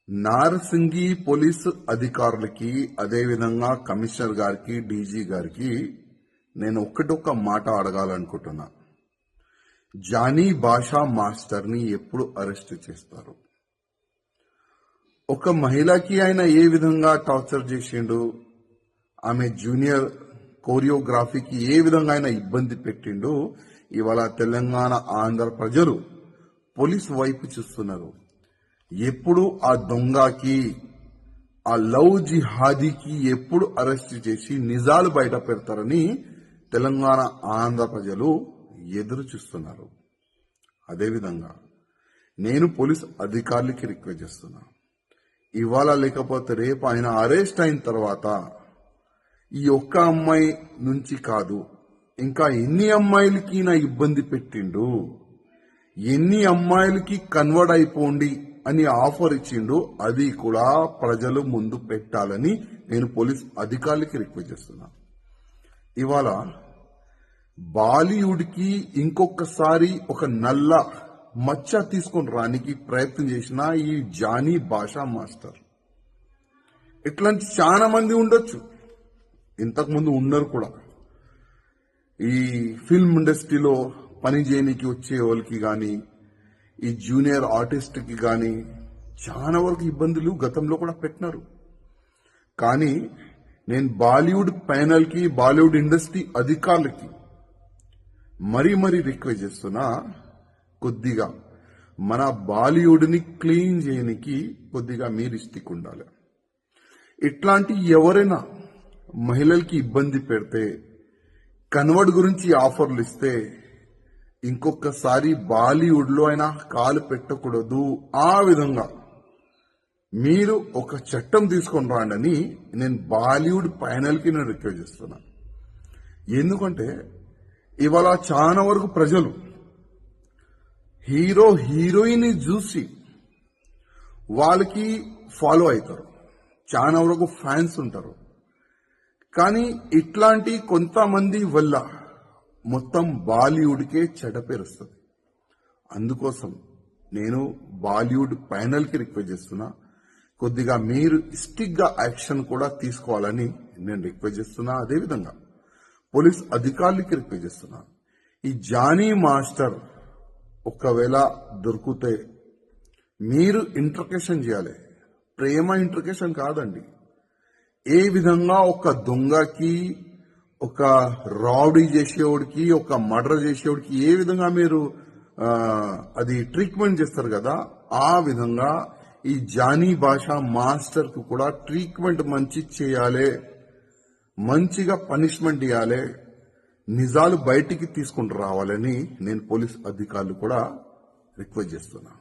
Narsingi police అధికారులకి, అదేవిధంగా commissioner గారికి, డీజీ గారికి నేను ఒక్క మాట అడగాలనుకుంటున్నా. జానీ భాషా మాస్టర్ ని ఎప్పుడు అరెస్ట్ చేస్తారు? ఒక మహిళకి ఆయన ఏ విధంగా టార్చర్ చేసిండు, ఆమె జూనియర్ కోరియోగ్రఫీకి ఏ విధంగా ఆయన ఇబ్బంది పెట్టిండు, ఇవాళ తెలంగాణ ఆంధ్ర ప్రజలు పోలీసు వైపు చూస్తున్నారు. ఎప్పుడు ఆ దొంగకి, ఆ లవ్ జిహాదీకి ఎప్పుడు అరెస్ట్ చేసి నిజాలు బయట పెడతారని తెలంగాణ ఆంధ్ర ప్రజలు ఎదురు చూస్తున్నారు. అదేవిధంగా నేను పోలీస్ అధికారులకి రిక్వెస్ట్ చేస్తున్నా, ఇవాళ లేకపోతే రేపు ఆయన అరెస్ట్ అయిన తర్వాత ఈ ఒక్క అమ్మాయి నుంచి కాదు, ఇంకా ఎన్ని అమ్మాయిలకి నా ఇబ్బంది పెట్టిండు, ఎన్ని అమ్మాయిలకి కన్వర్ట్ అయిపోండి అని ఆఫర్ ఇచ్చిండు, అది కూడా ప్రజలు ముందు పెట్టాలని నేను పోలీస్ అధికారులకి రిక్వెస్ట్ చేస్తున్నా. ఇవాళ బాలీవుడ్ కి ఇంకొకసారి ఒక నల్ల మచ్చ తీసుకొని రానికి ప్రయత్నం చేసిన ఈ జానీ భాషా మాస్టర్, ఇట్లాంటి చాలా మంది ఉండొచ్చు, ఇంతకుముందు ఉన్నారు కూడా. ఈ ఫిల్మ్ ఇండస్ట్రీలో పని చేయడానికి వచ్చే వాళ్ళకి గాని, ఈ జూనియర్ ఆర్టిస్ట్ కి గాని చాలా వరకు ఇబ్బందులు గతంలో కూడా పెట్టినారు. కానీ నేను బాలీవుడ్ ప్యానల్ కి, బాలీవుడ్ ఇండస్ట్రీ అధికారులకి మరీ రిక్వెస్ట్ చేస్తున్నా, కొద్దిగా మన బాలీవుడ్ ని క్లీన్ చేయడానికి కొద్దిగా మీరు ఇష్టిక్ ఉండాలి. ఇట్లాంటి ఎవరైనా మహిళలకి ఇబ్బంది పెడితే, కన్వర్ట్ గురించి ఆఫర్లు ఇస్తే ఇంకొకసారి బాలీవుడ్ లో అయినా కాలు పెట్టకూడదు. ఆ విధంగా మీరు ఒక చట్టం తీసుకొని రాండని నేను బాలీవుడ్ ప్యానల్ కి నేను రిక్వెస్ట్ చేస్తున్నా. ఎందుకంటే ఇవాళ చాలా వరకు ప్రజలు హీరో హీరోయిన్ చూసి వాళ్ళకి ఫాలో అవుతారు, చాలా వరకు ఫ్యాన్స్ ఉంటారు. కానీ ఇట్లాంటి కొంతమంది వల్ల మొత్తం బాలీవుడ్కే చెడ్డ పేరు వస్తుంది. అందుకోసం నేను బాలీవుడ్ ప్యానల్ కి రిక్వెస్ట్ చేస్తున్నా, కొద్దిగా మీరు స్టిక్ గా యాక్షన్ కూడా తీసుకోవాలని నేను రిక్వెస్ట్ చేస్తున్నా. అదేవిధంగా పోలీస్ అధికారులకి రిక్వెస్ట్ చేస్తున్నా, ఈ జానీ మాస్టర్ ఒకవేళ దొరికితే మీరు ఇంట్రికేషన్ చేయాలి. ప్రేమ ఇంట్రికేషన్ కాదండి. ఏ విధంగా ఒక దొంగకి, ఒక రౌడీ చేసేవాడికి, ఒక మర్డర్ చేసేవాడికి ఏ విధంగా మీరు అది ట్రీట్మెంట్ చేస్తారు కదా, ఆ విధంగా ఈ జానీ భాషా మాస్టర్ కు కూడా ట్రీట్మెంట్ మంచి చేయాలి, మంచిగా పనిష్మెంట్ ఇవ్వాలి, నిజాలు బయటికి తీసుకుని రావాలని నేను పోలీస్ అధికారులు కూడా రిక్వెస్ట్ చేస్తున్నా.